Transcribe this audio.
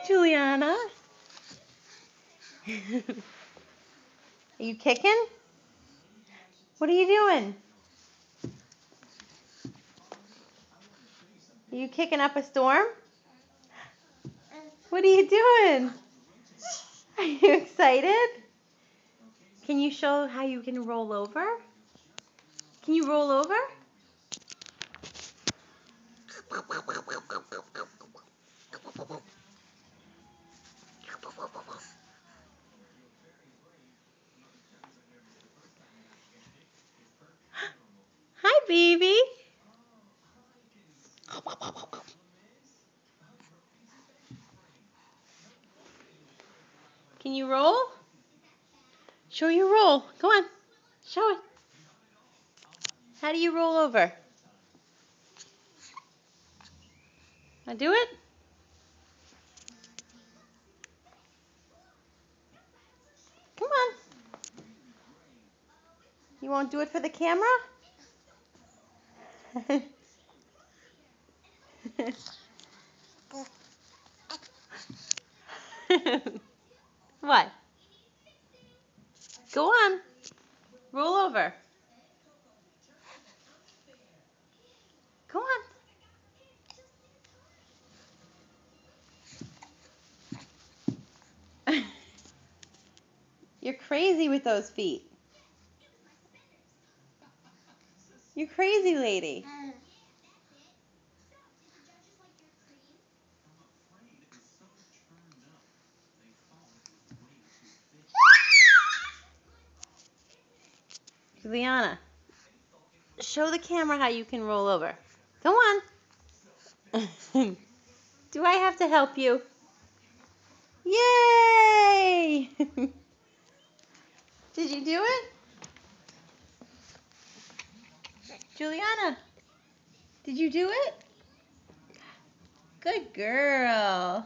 Juliana. Are you kicking? What are you doing? Are you kicking up a storm? What are you doing? Are you excited? Can you show how you can roll over? Can you roll over? Hi, baby. Can you roll? Show your roll. Go on. Show it. How do you roll over? Want to do it? Come on. You won't do it for the camera? What? Go on. Roll over. Go on. You're crazy with those feet. You're crazy, lady. Juliana, show the camera how you can roll over. Go on. Do I have to help you? Yay! Did you do it? Juliana, did you do it? Good girl.